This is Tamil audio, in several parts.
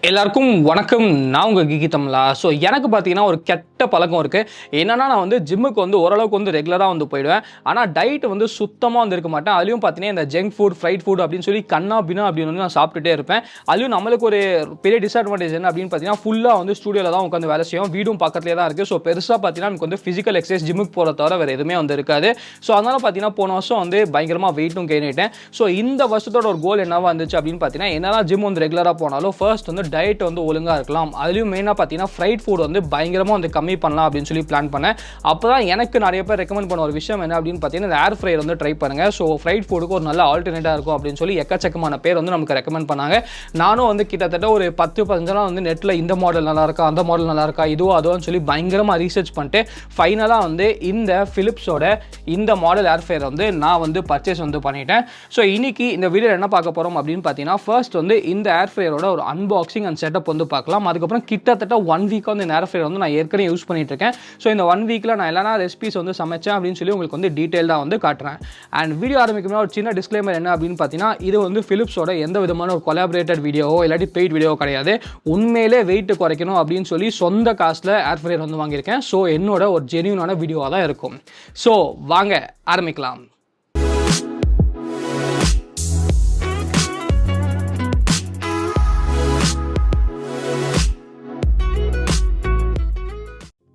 எல்லாருக்கும் வணக்கம். நான் உங்கள் கீகித்தமிழா. ஸோ எனக்கு பார்த்தீங்கன்னா ஒரு கெட்ட பழக்கம் இருக்குது. என்னென்னா நான் வந்து ஜிம்முக்கு வந்து ஓரளவுக்கு வந்து ரெகுலராக வந்து போயிடுவேன். ஆனால் டயட் வந்து சுத்தமாக வந்து இருக்க மாட்டேன். அதுலேயும் பார்த்தீங்கன்னா இந்த ஜங்க் ஃபுட், ஃப்ரைட் ஃபுட் அப்படின்னு சொல்லி கண்ணா பின்னா அப்படின்னு வந்து நான் சாப்பிட்டுட்டே இருப்பேன். அதுலேயும் நம்மளுக்கு ஒரு பெரிய டிஸ்அட்வான்டேஜ் என்ன அப்படின்னு பார்த்தீங்கன்னா ஃபுல்லாக வந்து ஸ்டூடியோவில் தான் உட்காந்து வேலை செய்யும். வீடும் பக்கத்துலேயே தான் இருக்குது. ஸோ பெருசாக பார்த்தீங்கன்னா நமக்கு வந்து ஃபிசிக்கல் எக்ஸசைஸ் ஜிம்முக்கு போகிற தவிர வேறு எதுவுமே வந்து இருக்காது. ஸோ அதனால் பார்த்தீங்கன்னா போன வருஷம் வந்து பயங்கரமாக வெயிட்டும் கெயின் ஆகிட்டேன். ஸோ இந்த வருஷத்தோட ஒரு கோல் என்னவா இருந்துச்சு அப்படின்னு பார்த்தீங்கன்னா என்னதான் ஜிம் வந்து ரெகுலராக போனாலும் ஃபர்ஸ்ட் வந்து டயட் வந்து ஒழுங்காக இருக்கலாம். அதுலேயும் மெயினாக பார்த்தீங்கன்னா ஃப்ரைட் ஃபுட் வந்து பயங்கரமாக வந்து கம்மி பண்ணலாம் அப்படின்னு சொல்லி பிளான் பண்ணேன். அப்போ தான் எனக்கு நிறைய பேர் ரெக்கமெண்ட் பண்ண ஒரு விஷயம் என்ன அப்படின்னு பார்த்தீங்கன்னா இந்த ஏர் ஃப்ரையர் வந்து ட்ரை பண்ணுங்கள். ஸோ ஃப்ரைட் ஃபுட்டுக்கு ஒரு நல்ல ஆல்டர்னேட்டாக இருக்கும் அப்படின்னு சொல்லி எக்கச்சக்கமான பேர் வந்து நமக்கு ரெக்கமெண்ட் பண்ணாங்க. நானும் வந்து கிட்டத்தட்ட ஒரு 10-15 நாள் வந்து நெட்டில் இந்த மாடல் நல்லா இருக்கா, அந்த மாடல் நல்லா இருக்கா, இதுவோ அதுவோன்னு சொல்லி பயங்கரமாக ரீசர்ச் பண்ணிட்டு ஃபைனலாக வந்து இந்த ஃபிலிப்ஸோட இந்த மாடல் ஏர் ஃப்ரையர் வந்து நான் வந்து பர்ச்சேஸ் வந்து பண்ணிட்டேன். ஸோ இன்னைக்கு இந்த வீடியோ என்ன பார்க்க போகிறோம் அப்படின்னு பார்த்தீங்கன்னா ஃபர்ஸ்ட் வந்து இந்த ஏர் ஃப்ரையரோட ஒரு அன்பாக்சிங் அண்ட் செட்டப் வந்து பார்க்கலாம். அதுக்கப்புறம் கிட்டத்தட்ட 1 வீக்காக வந்து இந்த ஏர் ஃப்ரையர் வந்து நான் ஏற்கனவே யூஸ் பண்ணிட்டு இருக்கேன். ஸோ இந்த 1 வீக்கில் நான் எல்லா ரெசிபிஸ் வந்து சமைச்சேன் அப்படின்னு சொல்லி உங்களுக்கு வந்து டீட்டெயிலாக வந்து காட்டுறேன். அண்ட் வீடியோ ஆரம்பிக்கும் ஒரு சின்ன டிஸ்க்ளைமர் என்ன அப்படின்னு பார்த்தீங்கன்னா இது வந்து ஃபிலிப்ஸோட எந்த விதமான ஒரு கொலாபரேட்டட் வீடியோவோ இல்லாட்டி பெய்ட் வீடியோ கிடையாது. உண்மையிலே வெயிட் குறைக்கணும் அப்படின்னு சொல்லி சொந்த காசில் ஏர் ஃப்ரையர் வந்து வாங்கியிருக்கேன். ஸோ என்னோட ஒரு ஜென்யூனான வீடியோவாக தான் இருக்கும். ஸோ வாங்க ஆரம்பிக்கலாம்.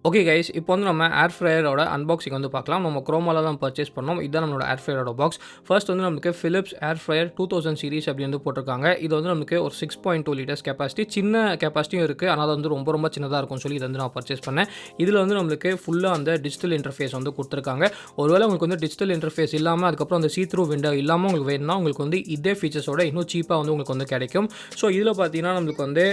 ஓகே கைஸ், இப்போ வந்து நம்ம ஏர் ஃப்ரையரோட அன்பாக்சிங் வந்து பார்க்கலாம். நம்ம குரோமாவில் தான் பர்ச்சேஸ் பண்ணோம். இதுதான் நம்மளோட ஏர் ஃப்ரையரோட பாக்ஸ். ஃபர்ஸ்ட் வந்து நமக்கு ஃபிலிப்ஸ் ஏர் ஃப்ரையர் 2000 சீரிஸ் அப்படி வந்து போட்டிருக்காங்க. இது வந்து நமக்கு ஒரு 6.2 லிட்டர்ஸ் கெப்பாசிட்டி, சின்ன கெப்பாசிட்டியும் இருக்குது. ஆனால் அது வந்து ரொம்ப ரொம்ப சின்னதாக இருக்கும்னு சொல்லி இது வந்து நான் பர்ச்சேஸ் பண்ணேன். இதில் வந்து நம்மளுக்கு ஃபுல்லாக அந்த டிஜிட்டல் இன்டர்ஃபேஸ் வந்து கொடுத்துருக்காங்க. ஒருவேளை உங்களுக்கு வந்து டிஜிட்டல் இன்டர்ஃபேஸ் இல்லாமல் அதுக்கப்புறம் அந்த சீ த்ரூ விண்டோ இல்லாமல் உங்களுக்கு வேணும்னா உங்களுக்கு வந்து இதே ஃபீச்சர்ஸோட இன்னும் சீப்பாக வந்து உங்களுக்கு வந்து கிடைக்கும். ஸோ இதில் பார்த்தீங்கன்னா நம்மளுக்கு வந்து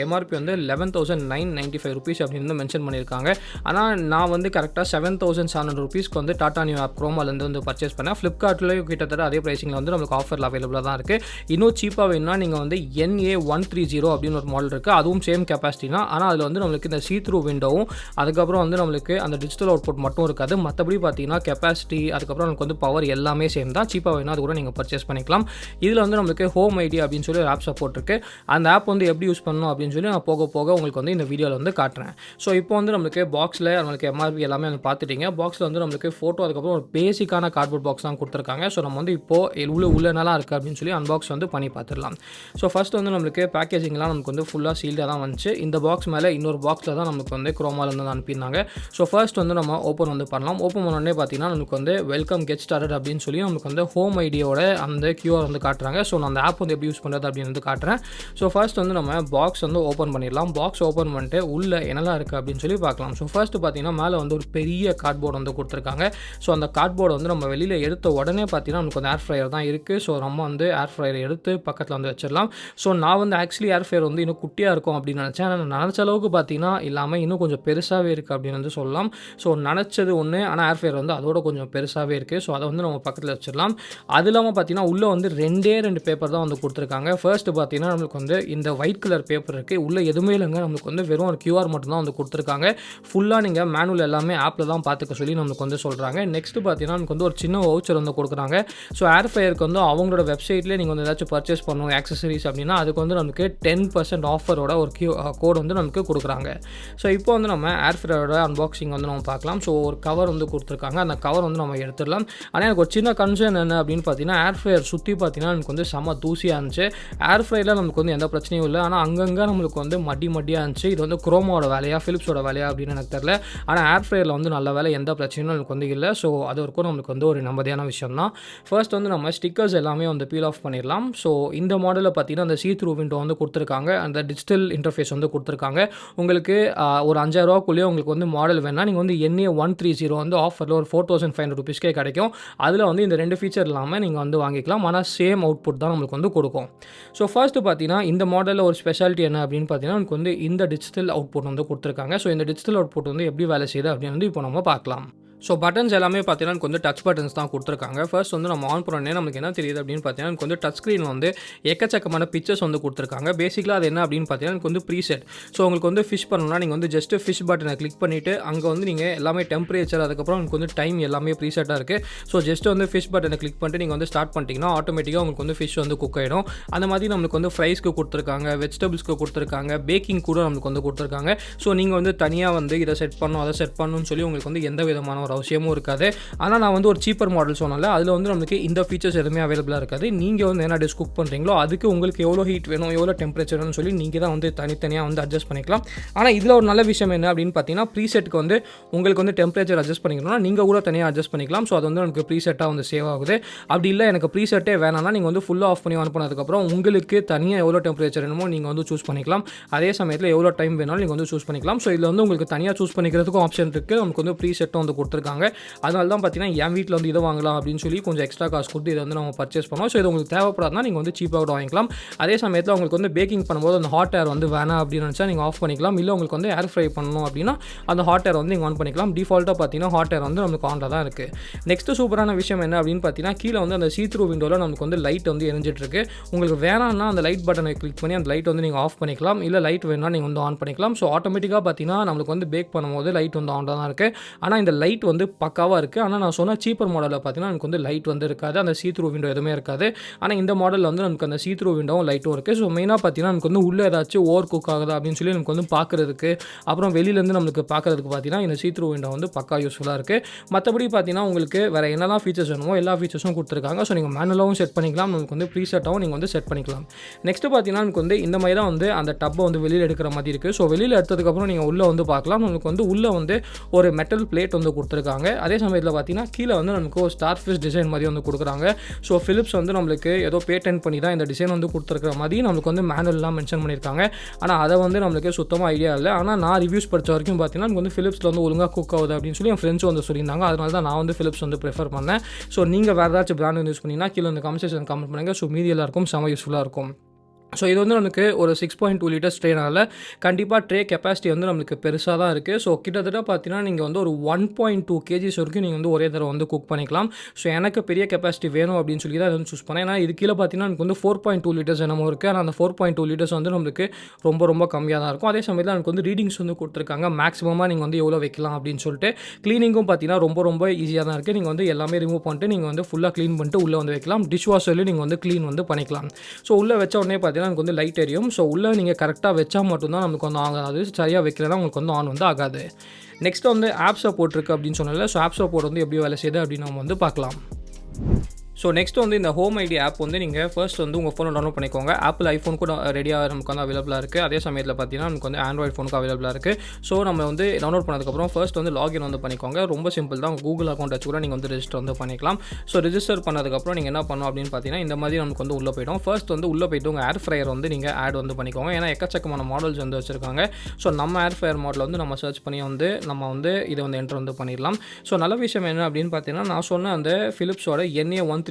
எம்ஆர்பி வந்து 11,995 ருபீஸ் அப்படின்னு வந்து மென்ஷன் பண்ணியிருக்காங்க. ஆனால் நான் வந்து கரெக்டாக 7,700 ருபீஸ்க்கு வந்து டாடா நியூ ஆப் குரோமாலேருந்து வந்து பர்ச்சேஸ் பண்ணேன். ஃப்ளிப்கார்ட்லேயும் கிட்டத்தட்ட அதே ப்ரைஸிங்கில் வந்து நம்மளுக்கு ஆஃபரில் அவைலபிளாக தான் இருக்குது. இன்னும் சீப்பாக வேணும்னா நீங்கள் வந்து NA130 அப்படின்னு ஒரு மாடல் இருக்குது. அதுவும் சேம் கெப்பாசிட்டி தான். ஆனால் அதில் வந்து நம்மளுக்கு இந்த சீ த்ரூ விண்டோவும் அதுக்கப்புறம் வந்து நம்மளுக்கு அந்த டிஜிட்டல் அவுட்புட் மட்டும் இருக்காது. மற்றபடி பார்த்தீங்கன்னா கெப்பாசிட்டி அதுக்கப்புறம் நமக்கு வந்து பவர் எல்லாமே சேம் தான். சீப்பாக வேணும் அது கூட நீங்கள் பர்ச்சேஸ் பண்ணிக்கலாம். இதில் வந்து நம்மளுக்கு ஹோம் ஐடி அப்படின்னு சொல்லி ஒரு ஆப் சப்போர்ட் இருக்குது. அந்த ஆப் வந்து எப்படி யூஸ் பண்ணணும் அப்படின்னு சொல்லி நான் போக போக உங்களுக்கு வந்து இந்த வீடியோவில் வந்து காட்டுறேன். ஸோ இப்போ வந்து நம்மளுக்கு பாக்ஸில் நம்மளுக்கு எம்ஆர்பி எல்லாமே வந்து பார்த்துட்டீங்க. பாக்ஸில் வந்து நம்மளுக்கு ஃபோட்டோ அதுக்கப்புறம் ஒரு பேசிக்கான கார்ட்போர்ட் பாக்ஸ் தான் கொடுத்துருக்காங்க. ஸோ நம்ம வந்து இப்போது உள்ள நல்லா இருக்குது அப்படின்னு சொல்லி அன்பாக்ஸ் வந்து பண்ணி பார்த்துடலாம். ஸோ ஃபஸ்ட் வந்து நம்மளுக்கு பேக்கேஜிங்லாம் நமக்கு வந்து ஃபுல்லாக சீல்டாக தான் வந்துச்சு. இந்த பாக்ஸ் மேலே இன்னொரு பாக்ஸில் தான் நமக்கு வந்து குரோமாலேருந்து வந்து அனுப்பியிருந்தாங்க. ஸோ ஃபர்ஸ்ட் வந்து நம்ம ஓப்பன் வந்து பண்ணலாம். ஓப்பன் பண்ணோடனே பார்த்தீங்கன்னா நமக்கு வந்து வெல்கம் கெட் ஸ்டார்டட் அப்படின்னு சொல்லி நமக்கு வந்து ஹோம் ஐடியோட அந்த QR வந்து காட்டுறாங்க. ஸோ நான் அந்த ஆப் வந்து எப்படி யூஸ் பண்ணுறது அப்படின்னு வந்து காட்டுறேன். ஸோ ஃபர்ஸ்ட் வந்து நம்ம பாக்ஸ் வந்து ஓப்பன் பண்ணிடலாம். பாக்ஸ் ஓப்பன் பண்ணிட்டு உள்ளே என்னெல்லாம் இருக்குது அப்படின்னு சொல்லி பார்க்கலாம். ஸோ ஃபர்ஸ்ட் பார்த்தீங்கன்னா மேலே வந்து ஒரு பெரிய கார்ட்போர்டு வந்து கொடுத்துருக்காங்க. ஸோ அந்த கார்ட்போர்டை வந்து நம்ம வெளியில் எடுத்த உடனே பார்த்தீங்கன்னா நமக்கு வந்து ஏர் ஃப்ரையர் தான் இருக்குது. ஸோ நம்ம வந்து ஏர் ஃப்ரையர் எடுத்து பக்கத்தில் வந்து வச்சிடலாம். ஸோ நான் வந்து ஆக்சுவலி ஏர் ஃப்ரையர் வந்து இன்னும் குட்டியாக இருக்கும் அப்படின்னு நினச்சேன். ஆனால் நினச்ச அளவுக்கு பார்த்தீங்கன்னா இல்லாமல் இன்னும் கொஞ்சம் பெருசாகவே இருக்குது அப்படின்னு வந்து சொல்லலாம். ஸோ நினச்சது ஒன்று, ஆனால் ஏர் ஃப்ரையர் வந்து அதோட கொஞ்சம் பெருசாகவே இருக்குது. ஸோ அதை வந்து நம்ம பக்கத்தில் வச்சிடலாம். அது இல்லாமல் பார்த்தீங்கன்னா உள்ளே வந்து 2 பேப்பர் தான் வந்து கொடுத்துருக்காங்க. ஃபர்ஸ்ட் பார்த்தீங்கன்னா நம்மளுக்கு வந்து இந்த ஒயிட் கலர் பேப்பர் இருக்குது. உள்ளே எதுவுமே இல்லைங்க, நம்மளுக்கு வந்து வெறும் ஒரு QR மட்டும் தான் வந்து கொடுத்துருக்காங்க. ஃபுல்லாக நீங்கள் மேனுவல் எல்லாமே ஆப்பில் தான் பார்த்துக்க சொல்லி நமக்கு வந்து சொல்கிறாங்க. நெக்ஸ்ட் பார்த்தீங்கன்னா நமக்கு வந்து ஒரு சின்ன வவுச்சர் வந்து கொடுக்குறாங்க. ஸோ ஏர் ஃப்ரையருக்கு வந்து அவங்களோட வெப்சைட்லேயே நீங்கள் வந்து ஏதாச்சும் பர்ச்சேஸ் பண்ணணும் ஆக்சசரிஸ் அப்படின்னா அதுக்கு வந்து நமக்கு 10% ஆஃபரோட ஒரு கோட் வந்து நமக்கு கொடுக்குறாங்க. ஸோ இப்போ வந்து நம்ம ஏர் ஃப்ரையரோட அன்பாக்சிங் வந்து நம்ம பார்க்கலாம். ஸோ ஒரு கவர் வந்து கொடுத்துருக்காங்க. அந்த கவர் வந்து நம்ம எடுத்துடலாம். ஆனால் எனக்கு ஒரு சின்ன கன்சர்ன் என்ன அப்படின்னு பார்த்தீங்கன்னா ஏர் ஃப்ரையர் சுற்றி பார்த்தீங்கன்னா எனக்கு வந்து செம்ம தூசியாக இருந்துச்சு. ஏர் ஃப்ரையரில் நமக்கு வந்து எந்த பிரச்சனையும் இல்லை. ஆனால் அங்கங்கே நம்மளுக்கு வந்து மடியாக இருந்துச்சு. இது வந்து குரோமாவோட வேலையா ஃபிலிப்ஸோட வேலையா அப்படின்னு எனக்கு தெரியல. ஆனால் ஏர் ஃப்ரையரில் வந்து நல்ல வேலை எந்த பிரச்சனையும் நமக்கு வந்து இல்லை. ஸோ அது வரைக்கும் நம்மளுக்கு வந்து ஒரு நம்பதியான விஷயம் தான். ஃபர்ஸ்ட் வந்து நம்ம ஸ்டிக்கர்ஸ் எல்லாமே வந்து பீல் ஆஃப் பண்ணிடலாம். ஸோ இந்த மாடலில் பார்த்தீங்கன்னா அந்த சீ த்ரூ விண்டோ வந்து கொடுத்துருக்காங்க. அந்த டிஜிட்டல் இன்டர்ஃபேஸ் வந்து கொடுத்துருக்காங்க. உங்களுக்கு ஒரு 5,000 ரூபாக்குள்ளேயே உங்களுக்கு வந்து மாடல் வேணால் நீங்கள் வந்து NA130 வந்து ஆஃபரில் ஒரு 4,500 ருபீஸ்க்கே கிடைக்கும். அதில் வந்து இந்த 2 ஃபீச்சர் இல்லாமல் நீங்கள் வந்து வாங்கிக்கலாம். ஆனால் சேம் அவுட்புட் தான் நம்மளுக்கு வந்து கொடுக்கும். ஸோ ஃபர்ஸ்ட் பார்த்தீங்கன்னா இந்த மாடலில் ஒரு ஸ்பெஷாலிட்டி என்ன அப்படின்னு பார்த்தீங்கன்னா நமக்கு வந்து இந்த டிஜிட்டல் அவுட்புட் வந்து கொடுத்துருக்காங்க. ஸோ இந்த டிஜிட்டல் அவுட்புட் வந்து எப்படி வேலை செய்யுது அப்படின்னு வந்து இப்போ நம்ம பார்க்கலாம். ஸோ பட்டன்ஸ் எல்லாமே பார்த்தீங்கன்னா எனக்கு வந்து டச் பட்டன்ஸ் தான் கொடுத்துருக்காங்க. ஃபர்ஸ்ட் வந்து நம்ம ஆன் பண்ணோடனே நமக்கு என்ன தெரியுது அப்படின்னு பார்த்தீங்கன்னா, எனக்கு வந்து டச் ஸ்க்ரீனில் வந்து எக்கச்சக்கமான பிக்சர்ஸ் வந்து கொடுத்துருக்காங்க. பேசிக்கலாக அது என்ன அப்படின்னு பார்த்தீங்கன்னா, எனக்கு வந்து ப்ரீசெட். ஸோ உங்களுக்கு வந்து ஃபிஷ் பண்ணணும்னா நீங்கள் வந்து ஜஸ்ட்டு ஃபிஷ் பட்டனை கிளிக் பண்ணிவிட்டு அங்கே வந்து நீங்கள் எல்லாமே டெம்பரேச்சர், அதுக்கப்புறம் உங்களுக்கு வந்து டைம் எல்லாமே ப்ரீசெட்டாக இருக்குது. ஸோ ஜஸ்ட் வந்து ஃபிஷ் பட்டனை கிளிக் பண்ணிட்டு நீங்கள் வந்து ஸ்டார்ட் பண்ணிட்டீங்கன்னா ஆட்டோமேட்டிக்காக உங்களுக்கு வந்து ஃபிஷ் வந்து குக் ஆகிடும். அந்த மாதிரி நம்மளுக்கு வந்து ஃப்ரைஸ்க்கு கொடுத்துருக்காங்க, வெஜிடபிள்ஸ்க்கு கொடுத்துருக்காங்க, பேக்கிங் கூட நம்மளுக்கு வந்து கொடுத்துருக்காங்க. ஸோ நீங்கள் வந்து தனியாக வந்து இதை செட் பண்ணணும், அதை செட் பண்ணணும்னு சொல்லி உங்களுக்கு வந்து எந்த விதமான ஒரு அவசியமும் இருக்காது. ஆனால் நான் வந்து ஒரு சீப்பர் மாடல் சொன்னால அதில் வந்து நமக்கு இந்த ஃபீச்சர்ஸ் எதுவுமே அவைலபிளாக இருக்காது. நீங்கள் வந்து என்ன டிஷ் குக் பண்ணுறீங்களோ அதுக்கு உங்களுக்கு எவ்வளோ ஹீட் வேணும், எவ்வளோ டெம்பரேச்சர் வேணும்னு சொல்லி நீங்கள் தான் வந்து தனித்தனியாக வந்து அட்ஜஸ்ட் பண்ணிக்கலாம். ஆனால் இதில் ஒரு நல்ல விஷயம் என்ன அப்படின்னு பார்த்தீங்கன்னா, ப்ரீசெட்டுக்கு வந்து உங்களுக்கு வந்து டெம்பரேச்சர் அட்ஜஸ்ட் பண்ணிக்கணும்னா நீங்கள் கூட தனியாக அட்ஜஸ்ட் பண்ணிக்கலாம். ஸோ அது வந்து நமக்கு ப்ரீசெட்டாக வந்து சேவ் ஆகுது. அப்படி இல்லை எனக்கு ப்ரீசெட்டே வேணாம்னா நீங்கள் வந்து ஃபுல்லாக ஆஃப் பண்ணி ஆன் பண்ணதுக்கப்புறம் உங்களுக்கு தனியாக எவ்வளோ டெம்பரேச்சர் வேணுமோ நீங்கள் வந்து சூஸ் பண்ணிக்கலாம். அதே சமயத்தில் எவ்வளோ டைம் வேணாலும் நீங்கள் வந்து சூஸ் பண்ணிக்கலாம். ஸோ இதில் வந்து உங்களுக்கு தனியாக சூஸ் பண்ணிக்கிறதுக்கும் ஆப்ஷன் இருக்குது. நமக்கு வந்து ப்ரீசெட்டும் வந்து கொடுத்துருக்காங்க. அதனால தான் பார்த்தீங்கன்னா என் வீட்டில் வந்து இதை வாங்கலாம் அப்படின்னு சொல்லி கொஞ்சம் எக்ஸ்ட்ரா காசு கொடுத்து இதை வந்து நம்ம பர்ச்சேஸ் பண்ணோம். ஸோ இது உங்களுக்கு தேவைப்படாதுனா நீங்கள் வந்து சீப்பாக கூட வாங்கிக்கலாம். அதே சமயத்தில் உங்களுக்கு வந்து பேக்கிங் பண்ணும்போது அந்த ஹாட் ஏர் வந்து வேணாம் அப்படின்னு நினச்சா நீங்கள் ஆஃப் பண்ணிக்கலாம். இல்லை உங்களுக்கு வந்து ஏர் ஃப்ரை பண்ணணும் அப்படின்னா அந்த ஹாட் ஏர் வந்து நீங்கள் ஆன் பண்ணிக்கலாம். டிஃபால்ட்டாக பார்த்தீங்கன்னா ஹாட் ஏர் வந்து நமக்கு ஆனில் தான் இருக்குது. நெக்ஸ்ட்டு சூப்பரான விஷயம் என்ன அப்படின்னு பார்த்தீங்கன்னா, கீழே வந்து அந்த சீத்ரூ விண்டோவில் நமக்கு வந்து லைட் வந்து எரிஞ்சிட்டு இருக்கு. உங்களுக்கு வேணாம்னா அந்த லைட் பட்டனை கிளிக் பண்ணி அந்த லைட் வந்து நீங்கள் ஆஃப் பண்ணிக்கலாம். இல்லை லைட் வேணா நீங்கள் வந்து ஆன் பண்ணிக்கலாம். ஸோ ஆட்டோமேட்டிக்காக பார்த்தீங்கன்னா நம்மளுக்கு வந்து பேக் பண்ணும்போது லைட் வந்து ஆன் தான் இருக்குது. ஆனால் இந்த லைட் வந்து பக்காவாக இருக்குது. ஆனால் நான் சொன்ன சீப்பர் மாடலில் பார்த்தீங்கன்னா நமக்கு வந்து லைட் வந்து இருக்காது, அந்த சீத்ரூ விண்டோ எதுவுமே இருக்காது. ஆனால் இந்த மாடலில் வந்து நமக்கு அந்த சீத்ரூ விண்டோவும் லைட்டும் இருக்குது. ஸோ மெயினாக பார்த்தீங்கன்னா நமக்கு வந்து உள்ளே ஏதாச்சும் ஓவர் குக் ஆகுதா அப்படின்னு சொல்லி நமக்கு வந்து பார்க்குறதுக்கு, அப்புறம் வெளியிலேருந்து நம்மளுக்கு பார்க்குறதுக்கு பார்த்தீங்கன்னா இந்த சீத்ரூ விண்டோ வந்து பக்கா யூஸ்ஃபுல்லாக இருக்குது. மற்றபடி பார்த்தீங்கன்னா உங்களுக்கு வேறு என்னெல்லாம் ஃபீச்சர்ஸ் வேணுமோ எல்லா ஃபீச்சர்ஸும் கொடுத்துருக்காங்க. ஸோ நீங்கள் மேனுவலாகவும் செட் பண்ணிக்கலாம், நமக்கு வந்து ப்ரீசெட்டாகவும் நீங்கள் வந்து செட் பண்ணிக்கலாம். நெக்ஸ்ட்டு பார்த்தீங்கன்னா நமக்கு வந்து இந்த மாதிரி தான் வந்து அந்த டப்பை வந்து வெளியில் எடுக்கிற மாதிரி இருக்குது. ஸோ வெளியில் எடுத்ததுக்கப்புறம் நீங்கள் உள்ளே வந்து பார்க்கலாம். நமக்கு வந்து உள்ளே வந்து ஒரு மெட்டல் பிளேட் வந்து கொடுத்துருக்காங்க. அதே சமயத்தில் பார்த்தீங்கன்னா கீழே வந்து நமக்கு ஒரு ஸ்டார் ஃபிஷ் டிசைன் மாதிரி வந்து கொடுக்குறாங்க. ஸோ ஃபிலிப்ஸ் வந்து நம்மளுக்கு ஏதோ பேட்டன்ட் பண்ணி தான் இந்த டிசைன் வந்து கொடுத்துருக்கிற மாதிரி நம்மளுக்கு வந்து மேனுவல்லாம் மென்ஷன் பண்ணியிருக்காங்க. ஆனால் அதை வந்து நம்மளுக்கு சுத்தமாக ஐடியா இல்லை. ஆனால் நான் ரிவ்யூஸ் படித்த வரைக்கும் பார்த்தீங்கன்னா நமக்கு வந்து ஃபிலிப்ஸில் வந்து ஒழுங்காக குக் ஆகுது அப்படின்னு சொல்லி என் ஃப்ரெண்ட்ஸ் வந்து சொல்லியிருந்தாங்க. அதனால தான் நான் வந்து ஃபிலிப்ஸ் வந்து ப்ரிஃபர் பண்ணேன். ஸோ நீங்கள் வேறு ஏதாச்சும் பிராண்ட் யூஸ் பண்ணிங்கன்னா கீழே இந்த கமெண்ட் செக்ஷன் கமெண்ட் பண்ணுங்கள். ஸோ மீதி எல்லாருக்கும் செம யூஸ்ஃபுல்லாக இருக்கும். ஸோ இது வந்து நமக்கு ஒரு 6.2 லிட்டர்ஸ் ட்ரேனால கண்டிப்பாக ட்ரே கெப்பாசிட்டி வந்து நம்மளுக்கு பெருசாக தான் இருக்குது. ஸோ கிட்டத்தட்ட பார்த்தீங்கன்னா நீங்கள் வந்து ஒரு 1.2 கேஜிஸ் வரைக்கும் நீங்கள் வந்து ஒரே தடவை வந்து குக் பண்ணிக்கலாம். ஸோ எனக்கு பெரிய கெப்பாசிட்டி வேணும் அப்படின்னு சொல்லி தான் வந்து சூஸ் பண்ணேன். ஏன்னா இது கீழே பார்த்தீங்கன்னா எனக்கு வந்து 4.2 லிட்டர்ஸ் என்னமோ இருக்குது. ஆனால் அந்த 4.2 லிட்டர்ஸ் வந்து நம்மளுக்கு ரொம்ப கம்மியாக தான் இருக்கும். அதே சமயத்தில் எனக்கு வந்து ரீடிங்ஸ் வந்து கொடுத்துருக்காங்க. மேக்ஸிமமாக நீங்கள் வந்து எவ்வளோ வைக்கலாம் அப்படின்னு சொல்லிட்டு. க்ளீனிங்கும் பார்த்தீங்கன்னா ரொம்ப ஈஸியாக தான் இருக்குது. நீங்கள் வந்து எல்லாமே ரிமூவ் பண்ணிட்டு நீங்கள் வந்து ஃபுல்லாக க்ளீன் பண்ணிட்டு உள்ளே வந்து வைக்கலாம். டிஷ் வாஷர்லேயும் நீங்கள் வந்து க்ளீன் வந்து பண்ணிக்கலாம். ஸோ உள்ளே வச்ச உடனே பார்த்தீங்கன்னா எனக்கு வந்து லைட் எரியும். ஸோ உள்ளே நீங்கள் கரெக்டாக வச்சா மட்டும்தான் நமக்கு வந்து ஆன் ஆகாது. சரியாக வைக்கலன்னா உங்களுக்கு வந்து ஆன் வந்து ஆகாது. நெக்ஸ்ட் வந்து ஆப் சப்போர்ட் இருக்குது அப்படின்னு சொன்னால. ஸோ ஆப் சப்போர்ட் வந்து எப்படி வேலை செய்யுது அப்படின்னு நம்ம வந்து பார்க்கலாம். ஸோ நெக்ஸ்ட் வந்து இந்த ஹோம் ஐடி ஆப் வந்து நீங்கள் ஃபர்ஸ்ட் வந்து உங்கள் ஃபோனை டவுன்லோட் பண்ணிக்கோங்க. ஆப்பிள் ஐஃபோன் கூட ரெடியாக நமக்கு வந்து அவைலபிளாக இருக்குது. அதே சமயத்தில் பார்த்தீங்கன்னா நமக்கு வந்து ஆண்ட்ராய்ட் ஃபோனுக்கு அவைலபிளாக இருக்குது. ஸோ நம்ம வந்து டவுன்லோட் பண்ணதுக்கப்புறம் ஃபர்ஸ்ட் வந்து லாகின் வந்து பண்ணிக்கோங்க. ரொம்ப சிம்பிள் தான். கூகுள் அக்கௌண்ட் வச்சு கூட நீங்கள் வந்து ரெஜிஸ்டர் வந்து பண்ணிக்கலாம். ஸோ ரெஜிஸ்டர் பண்ணதுக்கப்புறம் நீங்கள் என்ன பண்ணணும் அப்படின்னு பார்த்தீங்கன்னா இந்த மாதிரி நமக்கு வந்து உள்ளே போய்டும். ஃபர்ஸ்ட் வந்து உள்ளே போய்ட்டு உங்கள் ஏர் ஃப்ரையர் வந்து நீங்கள் ஆட் வந்து பண்ணிக்கோங்க. ஏன்னா எக்கச்சக்கமான மாடல்ஸ் வந்து வச்சுருக்காங்க. ஸோ நம்ம ஏர் ஃப்ரையர் மாடல் வந்து நம்ம சர்ச் பண்ணி வந்து நம்ம வந்து இதை வந்து என்ட்ரு வந்து பண்ணிடலாம். ஸோ நல்ல விஷயம் என்ன அப்படின்னு பார்த்தீங்கன்னா நான் சொன்ன அந்த ஃபிலிப்ஸோட NA130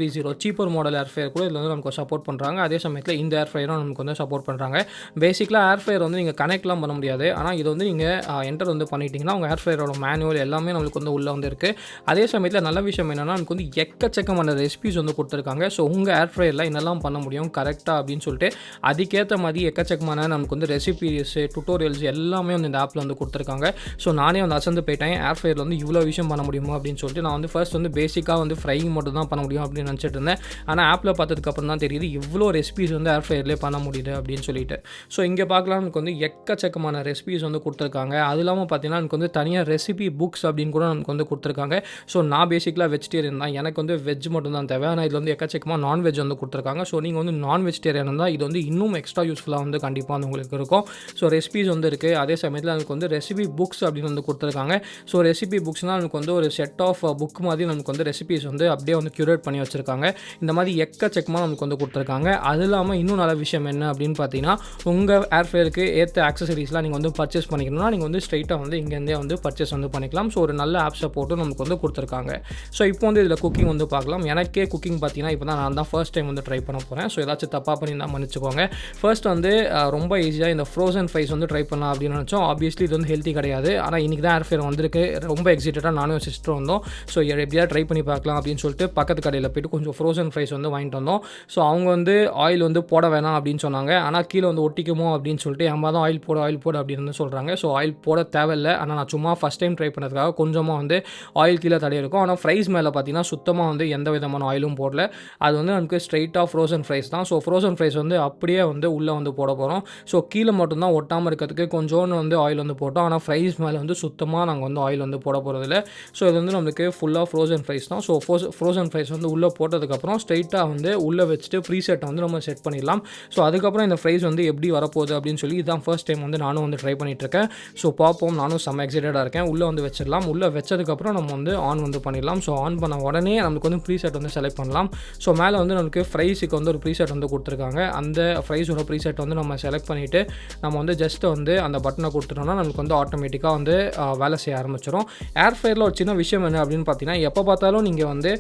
சீப்பர் மாடல் ஏர் ஃப்ரையர் கூட இதில் வந்து நமக்கு சப்போர்ட் பண்ணுறாங்க. அதே சமயத்தில் இந்த ஏர் ஃப்ரையரும் நமக்கு வந்து சப்போர்ட் பண்ணுறாங்க. பேசிக்கலாக ஏர் ஃப்ரையர் வந்து நீங்கள் கனெக்ட்லாம் பண்ண முடியாது. ஆனால் இது வந்து நீங்கள் என்டர் வந்து பண்ணிட்டீங்கன்னா உங்கள் ஏர் ஃப்ரையரோட மேனுவல் எல்லாமே நம்மளுக்கு வந்து உள்ளே வந்து இருக்குது. அதே சமயத்தில் நல்ல விஷயம் என்னென்னா நமக்கு வந்து எக்கச்சக்கமான ரெசிபிஸ் வந்து கொடுத்துருக்காங்க. ஸோ உங்கள் ஏர் ஃப்ரையரில் என்னெல்லாம் பண்ண முடியும் கரெக்டாக அப்படின்னு சொல்லிட்டு அதுக்கேற்ற மாதிரி எக்கச்சக்கமான நமக்கு வந்து ரெசிபிஸ், டுட்டோரியல்ஸ் எல்லாமே வந்து இந்த ஆப்பில் வந்து கொடுத்துருக்காங்க. ஸோ நானே வந்து அசந்து போயிட்டேன். ஏர் ஃப்ரையரில் வந்து இவ்வளோ விஷயம் பண்ண முடியுமா அப்படின்னு சொல்லிட்டு. நான் வந்து ஃபர்ஸ்ட் வந்து பேசிக்காக வந்து ஃப்ரைங் மட்டும் தான் பண்ண முடியும் அப்படின்னு நினச்சிட்டு இருந்தேன். ஆனால் ஆப்பில் பார்த்ததுக்கப்புறம் தான் தெரியுது இவ்வளோ ரெசிபிஸ் வந்து ஏர் ஃப்ரையர்லேயே பண்ண முடியுது அப்படின்னு சொல்லிட்டு. ஸோ இங்கே பார்க்கலாம் நமக்கு வந்து எக்கச்சக்கமான ரெசிபிஸ் வந்து கொடுத்துருக்காங்க. அது இல்லாமல் பார்த்தீங்கன்னா எனக்கு வந்து தனியாக ரெசிபி புக்ஸ் அப்படின்னு கூட நமக்கு வந்து கொடுத்துருக்காங்க. ஸோ நான் பேசிக்கலாக வெஜிடேரியன் தான். எனக்கு வந்து வெஜ் மட்டும் தான் தேவை. ஆனால் இதில் வந்து எக்கச்சக்கமாக நான்வெஜ் வந்து கொடுத்துருக்காங்க. ஸோ நீங்கள் வந்து நான் வெஜிடேரியன் தான் இது வந்து இன்னும் எக்ஸ்ட்ரா யூஸ்ஃபுல்லாக வந்து கண்டிப்பாக வந்து உங்களுக்கு இருக்கும். ஸோ ரெசிபிஸ் வந்து இருக்குது. அதே சமயத்தில் எனக்கு வந்து ரெசிபி புக்ஸ் அப்படின்னு வந்து கொடுத்துருக்காங்க. ஸோ ரெசிபி புக்ஸ்னால் எனக்கு வந்து ஒரு செட் ஆஃப் புக் மாதிரி நமக்கு வந்து ரெசிபிஸ் வந்து அப்படியே வந்து க்யூரேட் பண்ணி வச்சிருக்காங்க. வச்சுருக்காங்க. இந்த மாதிரி எக்கச்சக்கமாக நமக்கு வந்து கொடுத்துருக்காங்க. அது இல்லாமல் இன்னும் நல்ல விஷயம் என்ன அப்படின்னு பார்த்தீங்கன்னா, உங்கள் ஏர் ஃப்ரையருக்கு ஏற்ற ஆக்சசரிஸ்லாம் நீங்கள் வந்து பர்ச்சேஸ் பண்ணிக்கணும்னா நீங்கள் வந்து ஸ்ட்ரைட்டாக வந்து இங்கேருந்தே வந்து பர்ச்சேஸ் வந்து பண்ணிக்கலாம். ஸோ ஒரு நல்ல ஆப் சப்போர்ட்டும் நமக்கு வந்து கொடுத்துருக்காங்க. ஸோ இப்போ வந்து இதில் குக்கிங் வந்து பார்க்கலாம். எனக்கே குக்கிங் பார்த்தீங்கன்னா இப்போ தான் நான் தான் ஃபர்ஸ்ட் டைம் வந்து ட்ரை பண்ண போகிறேன். ஸோ ஏதாச்சும் தப்பாக பண்ணியிருந்தால் மன்னிச்சுக்கோங்க. ஃபர்ஸ்ட் வந்து ரொம்ப ஈஸியாக இந்த ஃப்ரோசன் ஃப்ரைஸ் வந்து ட்ரை பண்ணலாம் அப்படின்னு நினச்சோம். ஆப்வியஸ்லி இது வந்து ஹெல்த்தி கிடையாது. ஆனால் இன்றைக்கி தான் ஏர் ஃப்ரையர் வந்திருக்கு. ரொம்ப எக்ஸைட்டடாக நானும் சிஸ்டர் வந்தோம். ஸோ எப்படியா ட்ரை பண்ணி பார்க்கலாம் அப்படின்னு சொல்லிட்டு பக்கத்து கடையில் போய்ட்டு கொஞ்சம் ஃப்ரோசன் ஃப்ரைஸ் வந்து வாங்கிட்டு வந்தோம். ஸோ அவங்க வந்து ஆயில் வந்து போட வேணாம் அப்படின்னு சொன்னாங்க. ஆனால் கீழே வந்து ஒட்டிக்குமோ அப்படின்னு சொல்லிட்டு ஏமா தான் ஆயில் போடு அப்படின்னு சொல்கிறாங்க. ஸோ ஆயில் போட தேவையில்லை. ஆனால் நான் சும்மா ஃபஸ்ட் டைம் ட்ரை பண்ணதுக்காக கொஞ்சமாக வந்து ஆயில் கீழே தடவி இருக்கும். ஆனால் ஃப்ரைஸ் மேலே பார்த்தீங்கன்னா சுத்தமாக வந்து எந்த விதமான ஆயிலும் போடல. அது வந்து நமக்கு ஸ்ட்ரைட்டாக ஃப்ரோசன் ஃப்ரைஸ் தான். ஸோ ஃப்ரோசன் ஃப்ரைஸ் வந்து அப்படியே வந்து உள்ளே வந்து போட போகிறோம். ஸோ கீழே மட்டும்தான் ஒட்டாமல் இருக்கிறதுக்கு கொஞ்சோன்னு வந்து ஆயில் வந்து போட்டோம். ஆனால் ஃப்ரைஸ் மேலே வந்து சுத்தமாக நாங்கள் வந்து ஆயில் வந்து போட போகிறதில்ல. ஸோ இது வந்து நம்மளுக்கு ஃபுல்லாக ஃப்ரோசன் ஃப்ரைஸ் தான். ஸோ ஃப்ரோசன் ஃப்ரைஸ் வந்து உள்ளே போட்டதுக்கப்புறம் ஸ்ட்ரைட்டாக வந்து உள்ளே வச்சுட்டு ப்ரீசெட்டை வந்து நம்ம செட் பண்ணிடலாம். ஸோ அதுக்கப்புறம் இந்த ஃப்ரைஸ் வந்து எப்படி வரப்போகுது அப்படின்னு சொல்லி இதுதான் ஃபர்ஸ்ட் டைம் வந்து நானும் வந்து ட்ரை பண்ணிகிட்ருக்கேன். ஸோ பார்ப்போம். நானும் செம்ம எக்ஸைட்டடாக இருக்கேன். உள்ளே வந்து வச்சிடலாம். உள்ளே வச்சதுக்கப்புறம் நம்ம வந்து ஆன் வந்து பண்ணிடலாம். ஸோ ஆன் பண்ண உடனே நமக்கு வந்து ப்ரீசெட் வந்து செலக்ட் பண்ணலாம். ஸோ மேலே வந்து நமக்கு ஃப்ரைஸுக்கு வந்து ஒரு ப்ரீசெட் வந்து கொடுத்துருக்காங்க. அந்த ஃப்ரைஸோட ப்ரீசெட் வந்து நம்ம செலக்ட் பண்ணிவிட்டு நம்ம வந்து ஜஸ்ட் வந்து அந்த பட்டனை கொடுத்துட்டோம்னா நமக்கு வந்து ஆட்டோமேட்டிக்காக வந்து வேலை செய்ய ஆரம்பிச்சிடும். ஏர் ஃப்ரையரில் ஒரு சின்ன விஷயம் என்ன அப்படின்னு பார்த்தீங்கன்னா, எப்போ பார்த்தாலும் நீங்கள் வந்து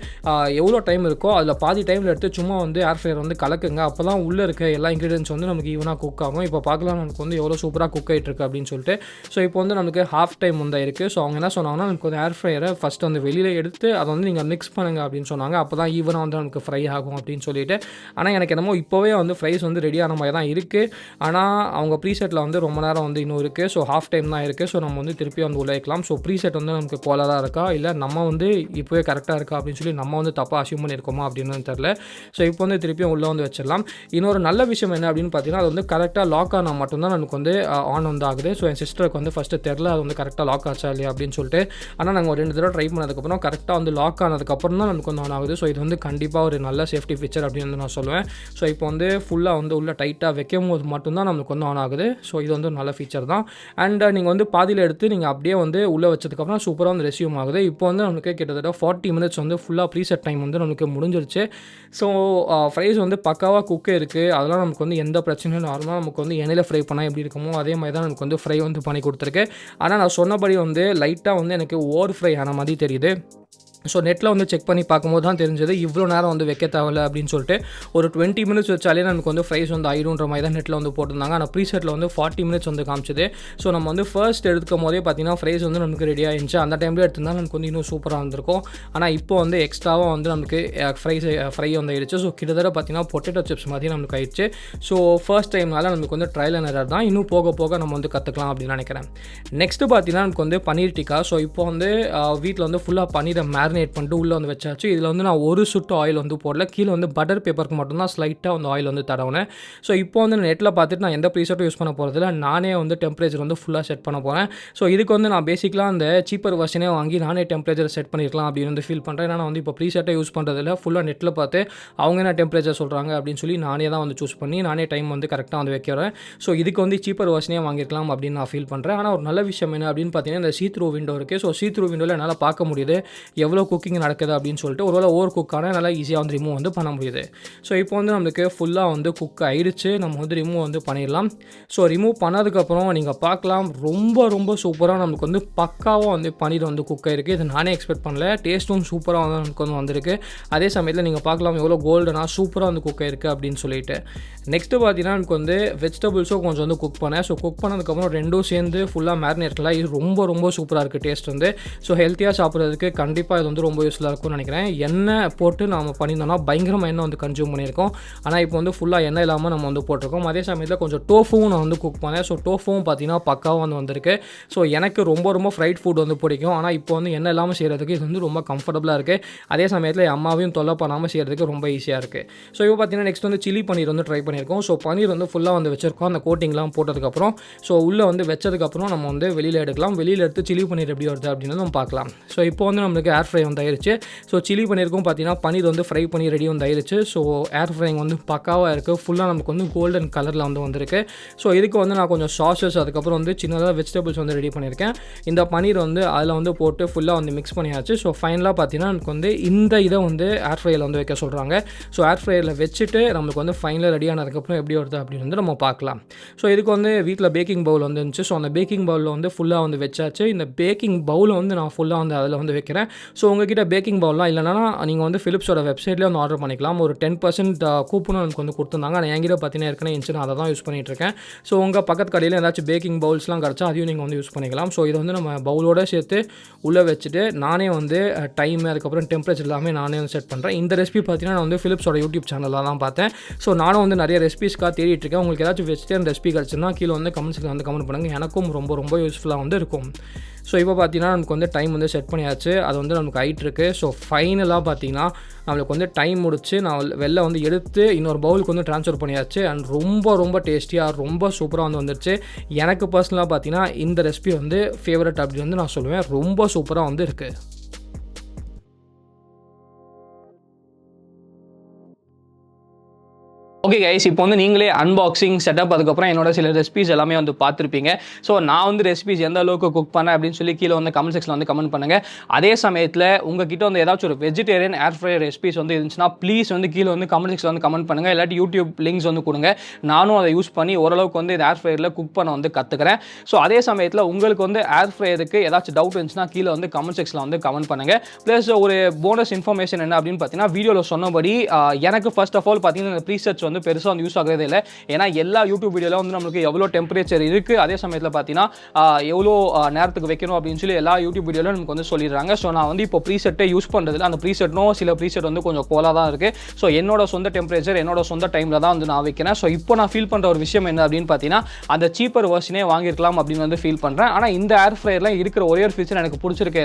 எவ்வளோ டைம் இருக்கோ அதில் பாதி டைமில் எடுத்து சும்மா வந்து ஏர் ஃப்ரையர் வந்து கலக்குங்க. அப்போ தான் உள்ளே இருக்க எல்லா இன்க்ரீடியன்ஸ் வந்து நமக்கு ஈவனாக குக் ஆகும். இப்போ பார்க்கலாம் நமக்கு வந்து எவ்வளோ சூப்பராக குக் ஆகிட்டு இருக்கு அப்படின்னு சொல்லிட்டு. ஸோ இப்போ வந்து நமக்கு ஹாஃப் டைம் வந்து இருக்குது. ஸோ அவங்க என்ன சொன்னாங்கன்னா, நமக்கு வந்து ஏர் ஃப்ரையரை ஃபஸ்ட்டு வந்து வெளியில் எடுத்து அதை வந்து நீங்கள் மிக்ஸ் பண்ணுங்க அப்படின்னு சொன்னாங்க. அப்போ தான் ஈவனாக வந்து நமக்கு ஃப்ரை ஆகும் அப்படின்னு சொல்லிட்டு. ஆனால் எனக்கு என்னமோ இப்போவே வந்து ஃப்ரைஸ் வந்து ரெடியான மாதிரி தான் இருக்குது. ஆனால் அவங்க ப்ரீசெட்டில் வந்து ரொம்ப நேரம் வந்து இன்னும் இருக்குது. ஸோ ஹாஃப் டைம் தான் இருக்குது. ஸோ நம்ம வந்து திருப்பி வந்து உழைக்கலாம். ஸோ ப்ரீசெட் வந்து நமக்கு கோலாக இருக்கா இல்லை நம்ம வந்து இப்போவே கரெக்டாக இருக்கா அப்படின்னு சொல்லி நம்ம வந்து தப்பாக அசியூம் பண்ணியிருக்கோமா அப்படின்னு தெரில. ஸோ இப்போ வந்து திருப்பியும் உள்ளே வந்து வச்சிடலாம். இன்னொரு நல்ல விஷயம் என்ன அப்படின்னு பார்த்தீங்கன்னா, அது வந்து கரெக்டாக லாக் ஆனால் மட்டும்தான் நமக்கு வந்து ஆன் வந்து ஆகுது. ஸோ என் சிஸ்டருக்கு வந்து ஃபஸ்ட்டு தெரில அது வந்து கரெக்டாக லாக் ஆச்சா இல்லையா அப்படின்னு சொல்லிட்டு. ஆனால் நாங்கள் ஒரு 2 தடவை ட்ரை பண்ணதுக்கப்புறம் கரெக்டாக வந்து லாக் ஆனதுக்கப்புறம் தான் நமக்கு வந்து ஆன் ஆகுது. ஸோ இது வந்து கண்டிப்பாக ஒரு நல்ல சேஃப்டி ஃபீச்சர் அப்படின்னு வந்து நான் சொல்லுவேன். ஸோ இப்போ வந்து ஃபுல்லாக வந்து உள்ள டைட்டாக வைக்கும் போது மட்டும்தான் நமக்கு வந்து ஆன் ஆகுது. ஸோ இது வந்து ஒரு நல்ல ஃபீச்சர் தான். அண்ட் நீங்கள் வந்து பாதியில் எடுத்து நீங்கள் அப்படியே வந்து உள்ளே வச்சதுக்கப்புறம் சூப்பராக வந்து ரெஸ்யூம் ஆகுது. இப்போ வந்து நமக்கு கிட்டத்தட்ட 40 மினிட்ஸ் வந்து ஃபுல்லாக ப்ரீசெட் டைம் வந்து நமக்கு முடிஞ்சிருச்சு. ஸோ ஃப்ரைஸ் வந்து பக்காவாக குக்கே இருக்குது. அதெல்லாம் நமக்கு வந்து எந்த பிரச்சனையும் நார்மலாக நமக்கு வந்து எண்ணெயில் ஃப்ரை பண்ணால் எப்படி இருக்குமோ அதே மாதிரி தான் நமக்கு வந்து ஃப்ரை வந்து பண்ணி கொடுத்துருக்கு. ஆனால் நான் சொன்னபடி வந்து லைட்டாக வந்து எனக்கு ஓவர் ஃப்ரை ஆன மாதிரி தெரியுது. ஸோ நெட்டில் வந்து செக் பண்ணி பார்க்கும்போது தான் தெரிஞ்சது இவ்வளோ நேரம் வந்து வைக்க தேவையில்ல அப்படின்னு சொல்லிட்டு. ஒரு 20 மினிட்ஸ் வச்சாலே நமக்கு வந்து ஃப்ரைஸ் வந்து ஆயிடும்ன்ற மாதிரி தான் நெட்டில் வந்து போட்டிருந்தாங்க. ஆனால் ப்ரீசெட்டில் வந்து 40 மினிட்ஸ் வந்து காமிச்சது. ஸோ நம்ம வந்து ஃபர்ஸ்ட் எடுக்கும் போதே பார்த்தீங்கன்னா ஃப்ரைஸ் வந்து நமக்கு ரெடி ஆகிடுச்சு. அந்த டைமில் எடுத்திருந்தால் நமக்கு வந்து இன்னும் சூப்பராக இருந்திருக்கும். ஆனால் இப்போ வந்து எக்ஸ்ட்ராவாக வந்து நமக்கு ஃப்ரை வந்து ஆயிடுச்சு. ஸோ கிட்டத்தட்ட பார்த்தீங்கன்னா பொட்டேட்டோ சிப்ஸ் மாதிரி நமக்கு ஆயிடுச்சு. ஸோ ஃபர்ஸ்ட் டைம்னால நமக்கு வந்து ட்ரையல் அண்ட் எரர் தான். இன்னும் போக போக நம்ம வந்து கற்றுக்கலாம் அப்படின்னு நினைக்கிறேன். நெக்ஸ்ட்டு பார்த்தீங்கன்னா நமக்கு வந்து பன்னீர் டிக்கா. ஸோ இப்போ வந்து வீட்டில் வந்து ஃபுல்லாக பன்னீரை மேரினேட் பண்ணிட்டு உள்ளே வந்து வச்சாச்சு. இதில் வந்து நான் ஒரு சுட்டு ஆயில் வந்து போடல. கீழே வந்து பட்டர் பேப்பருக்கு மட்டும்தான் ஸ்லைட்டாக வந்து ஆயில் வந்து தடவுனேன். ஸோ இப்போ வந்து நெட்டில் பார்த்துட்டு நான் எந்த ப்ரீசெட்டும் யூஸ் பண்ண போகிறதில்ல. நானே வந்து டெம்பரேச்சர் வந்து ஃபுல்லாக செட் பண்ண போகிறேன். ஸோ இதுக்கு வந்து நான் பேசிக்கலாக அந்த சீப்பர் வெர்ஷனே வாங்கி நானே டெம்பரேச்சர் செட் பண்ணியிருக்கலாம் அப்படின்னு வந்து ஃபீல் பண்ணுறேன். ஏன்னா நான் வந்து இப்போ ப்ரீசெட்டை யூஸ் பண்ணுறதில்ல. ஃபுல்லாக நெட்டில் பார்த்து அவங்க என்ன டெம்பரேச்சர் சொல்கிறாங்க அப்படின்னு சொல்லி நானே தான் வந்து சூஸ் பண்ணி நானே டைம் வந்து கரெக்டாக வந்து வைக்கிறேன். ஸோ இதுக்கு வந்து சீப்பர் வெர்ஷனே வாங்கியிருக்கலாம் அப்படின்னு நான் ஃபீல் பண்ணுறேன். ஆனால் ஒரு நல்ல விஷயம் என்ன அப்படின்னு பார்த்தீங்கன்னா, இந்த சீ-த்ரூ விண்டோ இருக்குது. ஸோ சீ-த்ரூ விண்டோவில் என்னால் பார்க்க முடியுது எவ்வளோ குக்கிங் நடக்குது அப்படின்னு சொல்லிட்டு. ஒருவேளை ஓவர் குக்கான நல்லா ஈஸியாக வந்து ரிமூவ் வந்து பண்ண முடியுது. ஸோ இப்போ வந்து நம்மளுக்கு ஃபுல்லாக வந்து குக் ஆகிடுச்சு. நம்ம வந்து ரிமூவ் வந்து பண்ணிடலாம். ஸோ ரிமூவ் பண்ணதுக்கப்புறம் நீங்கள் பார்க்கலாம் ரொம்ப ரொம்ப சூப்பராக நமக்கு வந்து பக்காவாக வந்து பன்னீர் வந்து குக் ஆகிருக்கு. இது நானே எக்ஸ்பெக்ட் பண்ணல. டேஸ்ட்டும் சூப்பராக வந்து நமக்கு வந்து வந்திருக்கு. அதே சமயத்தில் நீங்கள் பார்க்கலாம் எவ்வளோ கோல்டனாக சூப்பராக வந்து குக் ஆகிருக்கு அப்படின்னு சொல்லிட்டு. நெக்ஸ்ட்டு பார்த்தீங்கன்னா எனக்கு வந்து வெஜிடபிள்ஸும் கொஞ்சம் வந்து குக் பண்ணேன். ஸோ குக் பண்ணதுக்கப்புறம் ரெண்டும் சேர்ந்து ஃபுல்லாக மேரினேட்லாம் இது ரொம்ப ரொம்ப சூப்பராக இருக்குது டேஸ்ட் வந்து. ஸோ ஹெல்த்தியாக சாப்பிட்றதுக்கு கண்டிப்பாக இது வந்து ரொம்ப யூஸ்ஃபுல்லாக இருக்கும்னு நினைக்கிறேன். எண்ணெய் போட்டு நாம் பண்ணியிருந்தோம்னா பயங்கரமாக எண்ணெய் வந்து கன்சியூம் பண்ணியிருக்கோம். ஆனால் இப்போ வந்து ஃபுல்லாக எண்ணெய் இல்லாமல் நம்ம வந்து போட்டிருக்கோம். அதே சமயத்தில் கொஞ்சம் டோஃபுவும் நான் வந்து குக் பண்ணேன். ஸோ டோஃபுவும் பார்த்தீங்கன்னா பக்காவாக வந்து வந்திருக்கு. ஸோ எனக்கு ரொம்ப ரொம்ப ஃப்ரைட் ஃபுட் வந்து பிடிக்கும். ஆனால் இப்போ வந்து எண்ணெய் இல்லாமல் செய்கிறதுக்கு இது வந்து ரொம்ப கம்ஃபர்டபுளாக இருக்குது. அதே சமயத்தில் என் அம்மாவையும் தொல்லை பண்ணாமல் செய்கிறதுக்கு ரொம்ப ஈஸியாக இருக்குது. ஸோ இப்போ பார்த்தீங்கன்னா நெக்ஸ்ட் வந்து சில்லி பன்னீர் வந்து ட்ரை பண்ணியிருக்கோம். ஸோ பன்னீர் வந்து ஃபுல்லாக வந்து வச்சிருக்கோம். அந்த கோட்டிங்லாம் போட்டதுக்கப்புறம் ஸோ உள்ளே வந்து வச்சதுக்கப்புறம் நம்ம வந்து வெளியில் எடுக்கலாம். வெளியில் எடுத்து சில்லி பன்னீர் எப்படி வருது அப்படின்னு நம்ம பார்க்கலாம். ஸோ இப்போ வந்து நம்மளுக்கு ஏர் ஃப்ரை வந்து ஆயிருச்சு. ஸோ சில்லி பன்னீருக்கும் பார்த்தீங்கன்னா பன்னீர் வந்து ஃப்ரை பண்ணி ரெடி வந்து ஆயிருச்சு. ஸோ ஏர் ஃப்ரைங் வந்து பக்காவாக இருக்குது. ஃபுல்லாக நமக்கு வந்து கோல்டன் கலரில் வந்து வந்திருக்கு. ஸோ இதுக்கு வந்து நான் கொஞ்சம் சாஸஸ் அதுக்கப்புறம் வந்து சின்னதாக வெஜிடபிள்ஸ் வந்து ரெடி பண்ணியிருக்கேன். இந்த பன்னீர் வந்து அதில் வந்து போட்டு ஃபுல்லாக வந்து மிக்ஸ் பண்ணியாச்சு. ஸோ ஃபைனலாக பார்த்தீங்கன்னா நமக்கு வந்து இந்த இதை வந்து ஏர் ஃப்ரையில் வந்து வைக்க சொல்கிறாங்க. ஸோ ஏர் ஃப்ரையரில் வச்சுட்டு நமக்கு வந்து ஃபைனலாக ரெடி ஆனதுக்கப்புறம் எப்படி வருது அப்படின்னு வந்து நம்ம பார்க்கலாம். ஸோ இதுக்கு வந்து வீட்டில் பேக்கிங் பவுல் வந்து இருந்துச்சு. ஸோ அந்த பேக்கிங் பவுலில் வந்து ஃபுல்லாக வந்து வச்சாச்சு. இந்த பேக்கிங் பவுலை வந்து நான் ஃபுல்லாக வந்து அதில் வந்து வைக்கிறேன். ஸோ உங்ககிட்ட பேக்கிங் பவுல்லாம் இல்லைனா நீங்கள் வந்து ஃபிலிப்ஸோட வெப்சைட்லேயே வந்து ஆர்டர் பண்ணிக்கலாம். ஒரு 10% கூப்பனும் எனக்கு வந்து கொடுத்துருந்தாங்க. ஆனால் என்கிட்ட பார்த்தீங்கன்னா ஏற்கனவே இருந்துச்சு, நான் அதை தான் யூஸ் பண்ணிகிட்ருக்கேன். ஸோ உங்கள் பக்கத்து கடையில் ஏதாச்சும் பேக்கிங் பவுல்ஸ்லாம் கிடச்சா அதையும் நீங்கள் வந்து யூஸ் பண்ணிக்கலாம். ஸோ இதை வந்து நம்ம பவுலோடு சேர்த்து உள்ளே வச்சுட்டு நானே வந்து டைமு அதுக்கப்புறம் டெம்பரேச்சர் எல்லாமே நானே வந்து செட் பண்ணுறேன். இந்த ரெசிபி பார்த்தீங்கன்னா நான் வந்து ஃபிலிப்ஸோட யூடியூப் சேனலில் தான் பார்த்தேன். ஸோ நானும் வந்து நிறைய ரெசிபிஸ்க்காக தேடிட்டுருக்கேன். உங்களுக்கு ஏதாச்சும் வெஜிடேரியன் ரெசிபி கிடச்சுன்னா கீழே வந்து கமெண்ட்ஸில் வந்து கமெண்ட் பண்ணுங்கள். எனக்கும் ரொம்ப யூஸ்ஃபுல்லாக வந்து இருக்கும். ஸோ இப்போ பார்த்தீங்கன்னா நமக்கு வந்து டைம் வந்து செட் பண்ணியாச்சு. அது வந்து நமக்கு ஆகிட்டுருக்கு. ஸோ ஃபைனலாக பார்த்தீங்கன்னா நம்மளுக்கு வந்து டைம் முடிச்சு நான் வெளில வந்து எடுத்து இன்னொரு பவுலுக்கு வந்து ட்ரான்ஸ்ஃபர் பண்ணியாச்சு. அண்ட் ரொம்ப டேஸ்டியாக ரொம்ப சூப்பராக வந்து வந்துருச்சு. எனக்கு பர்சனலாக பார்த்தீங்கன்னா இந்த ரெசிபி வந்து ஃபேவரட் அப்படின்னு வந்து நான் சொல்லுவேன். ரொம்ப சூப்பராக வந்து இருக்குது. ஓகே கைஸ், இப்போ வந்து நீங்களே அன்பாக்சிங் செட்டப் அதுக்கப்புறம் என்னோட சில ரெசிபிஸ் எல்லாமே வந்து பார்த்துருப்பீங்க. ஸோ நான் வந்து ரெசிபிஸ் எந்த அளவுக்கு குக் பண்ணேன் அப்படின்னு சொல்லி கீழே வந்து கமெண்ட் செக்ஷனில் வந்து கமெண்ட் பண்ணுங்கள். அதே சமயத்தில் உங்ககிட்ட வந்து ஏதாச்சும் ஒரு வெஜிடேரியன் ஏர் ஃப்ரையர் ரெசிபிஸ் வந்து இருந்துச்சுன்னா ப்ளீஸ் வந்து கீழே வந்து கமெண்ட் செக்ஷனில் வந்து கமெண்ட் பண்ணுங்கள். இல்லாட்டி யூடியூப் லிங்க்ஸ் வந்து கொடுங்க. நானும் அதை யூஸ் பண்ணி ஓரளவுக்கு வந்து இந்த ஏர் ஃப்ரையரில் குக் பண்ண வந்து கற்றுக்கிறேன். ஸோ அதே சமயத்தில் உங்களுக்கு வந்து ஏர் ஃப்ரையருக்கு ஏதாச்சும் டவுட் இருந்துச்சுன்னா கீழே வந்து கமெண்ட் செக்ஷனில் வந்து கமெண்ட் பண்ணுங்கள். ப்ளஸ் ஒரு போனஸ் இன்ஃபர்மேஷன் என்ன அப்படின்னு பார்த்தீங்கன்னா, வீடியோவில் சொன்னபடி எனக்கு ஃபர்ஸ்ட் ஆஃப் ஆல் பார்த்தீங்கன்னா இந்த ப்ரீசெட்ஸ் வந்து பெருசாக வந்து யூஸ் ஆகிறதே இல்லை. ஏன்னா எல்லா யூடியூப் வீடியோவில் வந்து நம்மளுக்கு எவ்வளோ டெம்பரேச்சர் இருக்குது, அதே சமயத்தில் பார்த்தீங்கன்னா எவ்வளோ நேரத்துக்கு வைக்கணும் அப்படின்னு சொல்லி எல்லா யூடியூப் வீடியோவில் நமக்கு வந்து சொல்லிடுறாங்க. ஸோ நான் வந்து இப்போ ப்ரீசெட்டை யூஸ் பண்ணுறதில்ல. அந்த ப்ரீசெட்னும் சில ப்ரீசெட் வந்து கொஞ்சம் கோலாக தான் இருக்குது. ஸோ என்னோட சொந்த டெம்பரேச்சர் என்னோட சொந்த டைமில் தான் வந்து நான் வைக்கிறேன். ஸோ இப்போ நான் ஃபீல் பண்ணுற ஒரு விஷயம் என்ன அப்படின்னு பார்த்தீங்கன்னா, அந்த சீப்பர் வெர்ஷனே வாங்கியிருக்கலாம் அப்படின்னு வந்து ஃபீல் பண்ணுறேன். ஆனால் இந்த ஏர் ஃப்ரையரில் இருக்கிற ஒரே ஒரு ஃபீச்சர் எனக்கு பிடிச்சிருக்கு.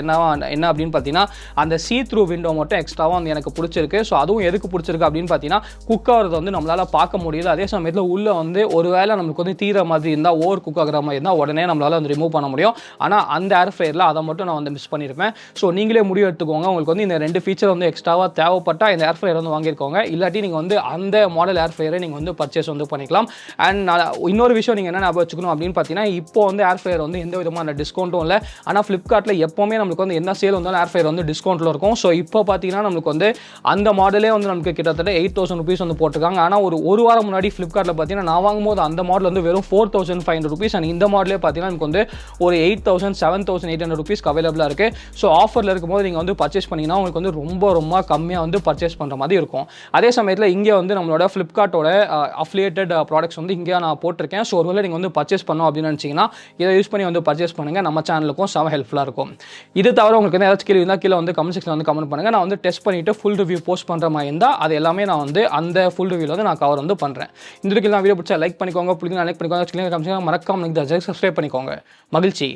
என்ன அப்படின்னு பார்த்தீங்கன்னா, அந்த சீ த்ரூ விண்டோ மட்டும் எக்ஸ்ட்ராவாக வந்து எனக்கு பிடிச்சிருக்கு. ஸோ அதுவும் எதுக்கு பிடிச்சிருக்கு அப்படின்னு பார்த்தீங்கன்னா, குக் ஆகிறது வந்து நம்மளால் பார்க்க முடியுது. அதே சமயத்தில் உள்ள வந்து ஒருவேளை நமக்கு வந்து தீர மாதிரி இருந்தால், ஓவர் குக் ஆகிற மாதிரி இருந்தால் உடனே நம்மளால் வந்து ரிமூவ் பண்ண முடியும். ஆனால் அந்த ஏர் ஃப்ரையரில் அதை மட்டும் நான் வந்து மிஸ் பண்ணியிருப்பேன். ஸோ நீங்களே முடிவு எடுத்துக்கோங்க. உங்களுக்கு வந்து இந்த 2 ஃபீச்சர் வந்து எக்ஸ்ட்ராவாக தேவைப்பட்டால் இந்த ஏர் ஃப்ரையர் வந்து வாங்கியிருக்கோங்க. இல்லாட்டி நீங்கள் வந்து அந்த மாடல் ஏர் ஃப்ரையரை நீங்கள் வந்து பர்ச்சேஸ் வந்து பண்ணிக்கலாம். அண்ட் இன்னொரு விஷயம் நீங்கள் என்ன ஞாபகம் வச்சுக்கணும் அப்படின்னு பார்த்தீங்கன்னா, இப்போ வந்து ஏர் ஃப்ரையர் வந்து எந்த விதமான டிஸ்கவுண்ட்டும் இல்லை. ஆனால் ஃப்ளிப்கார்ட்டில் எப்போவுமே நம்மளுக்கு வந்து என்ன சேல் வந்தாலும் ஏர் ஃப்ரையர் வந்து டிஸ்கவுண்ட்டில் இருக்கும். ஸோ இப்போ பார்த்தீங்கன்னா நம்மளுக்கு வந்து அந்த மாடலே வந்து நமக்கு கிட்டத்தட்ட 8,000 rupees வந்து போட்டிருக்காங்க. ஆனால் ஒரு வாரம் முன்னாடி ஃப்ளிப்கார்ட்டில் பார்த்தீங்கன்னா நான் வாங்கும்போது அந்த மாடல் வந்து வெறும் 4,500 rupees. அண்ட் இந்த மாடலே பார்த்தீங்கன்னா நமக்கு வந்து ஒரு 8,000 7,800 rupees அவைலபிளாக இருக்குது. ஸோ ஆஃபரில் இருக்கும்போது நீங்கள் வந்து பர்ச்சேஸ் பண்ணிங்கன்னா உங்களுக்கு வந்து ரொம்ப கம்மியாக வந்து பர்ச்சேஸ் பண்ணுற மாதிரி இருக்கும். அதே சமயத்தில் இங்கே வந்து நம்மளோட ஃப்ளிப்கார்ட்டோட அஃபிலியேட்டட் ப்ராடக்ட்ஸ் வந்து இங்கே நான் போட்டிருக்கேன். ஸோ ஒருவேளை நீங்கள் வந்து பர்ச்சேஸ் பண்ணோம் அப்படின்னு நினச்சிங்கன்னா இதை யூஸ் பண்ணி வந்து பர்ச்சேஸ் பண்ணுங்கள். நம்ம சேனலுக்கும் செம ஹெல்ப்ஃபுல்லாக இருக்கும். இது தவிர உங்களுக்கு வந்து ஏதாச்சும் கேள்வி இருந்தால் கீழே வந்து கமெண்ட் செக்ஷனில் வந்து கமெண்ட் பண்ணுங்கள். நான் வந்து டெஸ்ட் பண்ணிவிட்டு ஃபுல் ரிவ்யூ போஸ்ட் பண்ணுற மாதிரி இருந்தால் அது எல்லாமே நான் வந்து அந்த ஃபுல் ரிவ்யூவில் வந்து நான் கவர் வந்து பண்ணுறேன். இந்த வீடியோ பிடிச்சா லைக் பண்ணிக்கோங்க. பிடிக்கும் லைக் பண்ணிக்கோங்க. மறக்காம சப்ஸ்கிரைப் பண்ணிக்கோங்க. மகிழ்ச்சி.